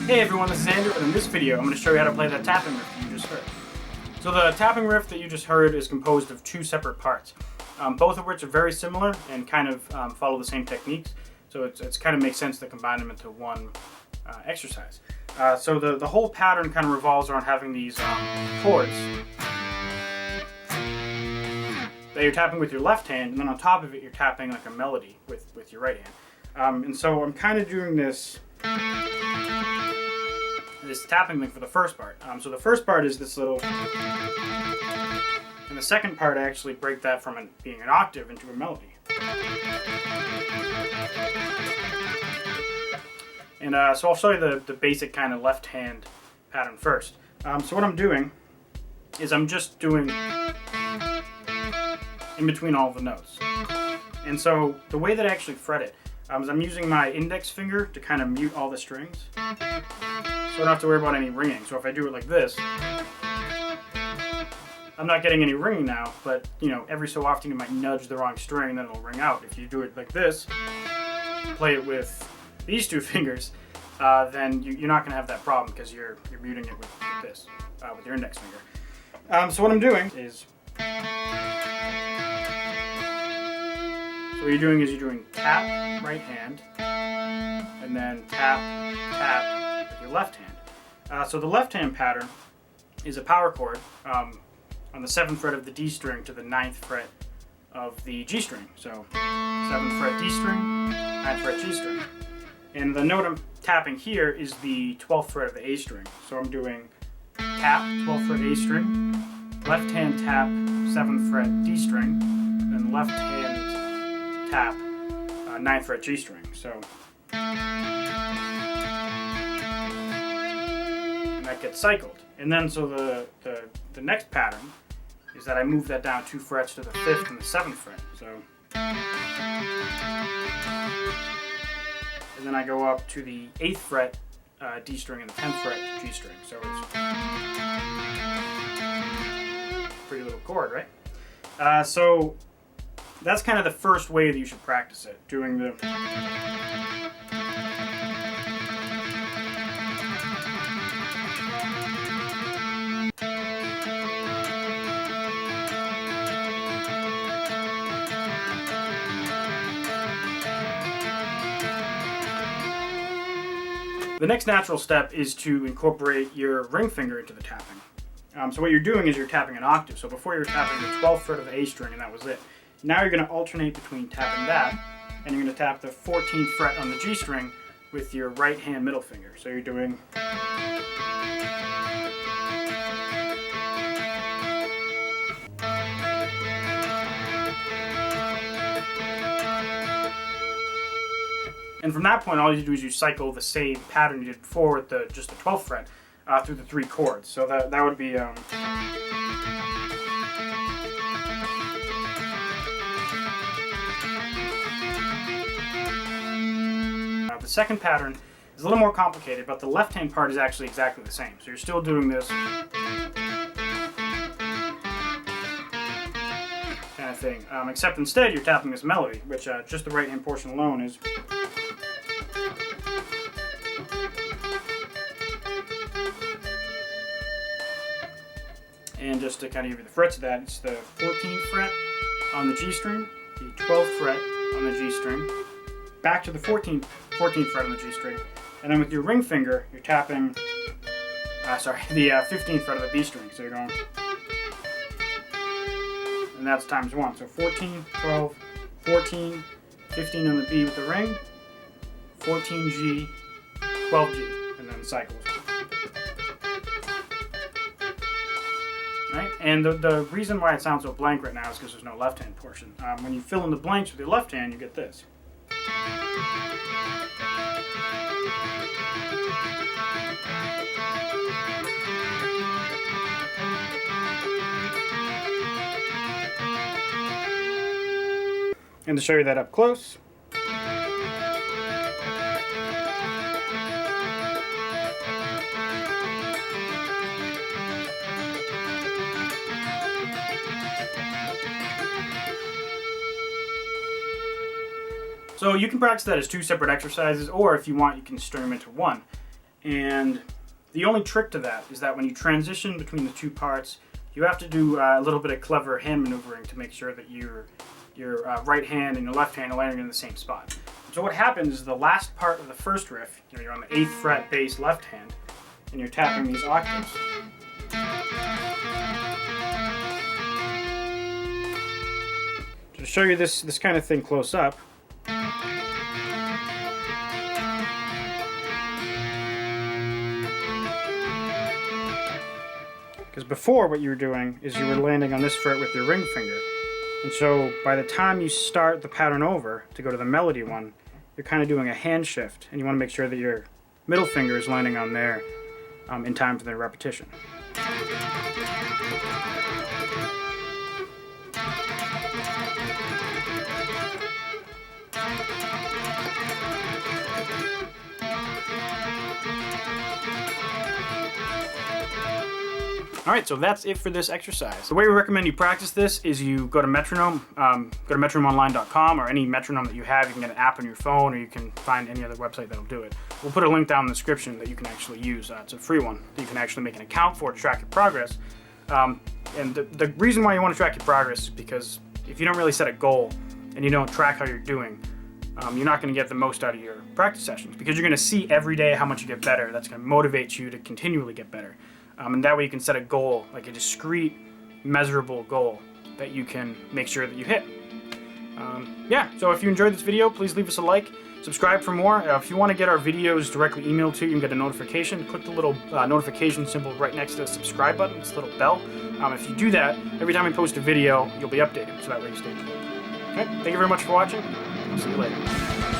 Hey everyone, this is Andrew, and in this video I'm going to show you how to play that tapping riff that you just heard. So the tapping riff that you just heard is composed of two separate parts, both of which are very similar and kind of follow the same techniques, so it's kind of makes sense to combine them into one exercise. So the whole pattern kind of revolves around having these chords that you're tapping with your left hand, and then on top of it you're tapping like a melody with your right hand. And so I'm kind of doing this tapping thing for the first part. So the first part is this little, and the second part I actually break that from being an octave into a melody. And so I'll show you the basic kind of left hand pattern first. So what I'm doing is I'm just doing in between all the notes. And so the way that I actually fret it is I'm using my index finger to kind of mute all the strings, so I don't have to worry about any ringing. So if I do it like this, I'm not getting any ringing now, but you know, every so often you might nudge the wrong string, then it'll ring out. If you do it like this, play it with these two fingers, then you're not going to have that problem because you're muting it with this, with your index finger. So what I'm doing is, so what you're doing is you're doing tap, right hand, and then tap, tap with your left hand. So the left hand pattern is a power chord on the 7th fret of the D string to the 9th fret of the G string. So 7th fret D string, 9th fret G string. And the note I'm tapping here is the 12th fret of the A string. So I'm doing tap, 12th fret A string, left hand tap, 7th fret D string, then left hand tap, 9th fret G string. So, and that gets cycled. And then so the next pattern is that I move that down 2 frets to the 5th and the 7th fret. So, and then I go up to the 8th fret D string and the 10th fret G string. So it's a pretty little chord, right? So that's kind of the first way that you should practice it, doing the The next natural step is to incorporate your ring finger into the tapping. So what you're doing is you're tapping an octave. So before you were tapping the 12th fret of the A string and that was it. Now you're going to alternate between tapping that and you're going to tap the 14th fret on the G string with your right hand middle finger. So you're doing and from that point all you do is you cycle the same pattern you did before with just the 12th fret through the 3 chords. So that would be the second pattern is a little more complicated, but the left hand part is actually exactly the same. So you're still doing this kind of thing, except instead you're tapping this melody, which just the right hand portion alone is. And just to kind of give you the frets of that, it's the 14th fret on the G string, the 12th fret on the G string, back to the 14th fret on the G string, and then with your ring finger, you're tapping, the 15th fret of the B string. So you're going, and that's times 1. So 14, 12, 14, 15 on the B with the ring, 14G, 12G, and then cycles. Right? And the reason why it sounds so blank right now is because there's no left hand portion. When you fill in the blanks with your left hand, you get this. And to show you that up close, So you can practice that as two separate exercises, or if you want, you can string them into one. And the only trick to that is that when you transition between the two parts, you have to do a little bit of clever hand maneuvering to make sure that your right hand and your left hand are landing in the same spot. So what happens is the last part of the first riff, you're on the 8th fret bass left hand, and you're tapping these octaves. To show you this kind of thing close up, because before what you were doing is you were landing on this fret with your ring finger. And so by the time you start the pattern over to go to the melody one, you're kind of doing a hand shift, and you want to make sure that your middle finger is landing on there in time for the repetition. Alright, so that's it for this exercise. The way we recommend you practice this is you go to Metronome, go to metronomeonline.com, or any metronome that you have. You can get an app on your phone, or you can find any other website that'll do it. We'll put a link down in the description that you can actually use. It's a free one that you can actually make an account for to track your progress. And the reason why you want to track your progress is because if you don't really set a goal and you don't track how you're doing, you're not going to get the most out of your practice sessions, because you're going to see every day how much you get better. That's going to motivate you to continually get better. And that way you can set a goal, like a discrete, measurable goal that you can make sure that you hit. Yeah, so if you enjoyed this video, please leave us a like, subscribe for more. If you want to get our videos directly emailed to you and get a notification, click the little notification symbol right next to the subscribe button, it's a little bell. If you do that, every time we post a video, you'll be updated, so that way you stay tuned. Okay, thank you very much for watching. I'll see you later.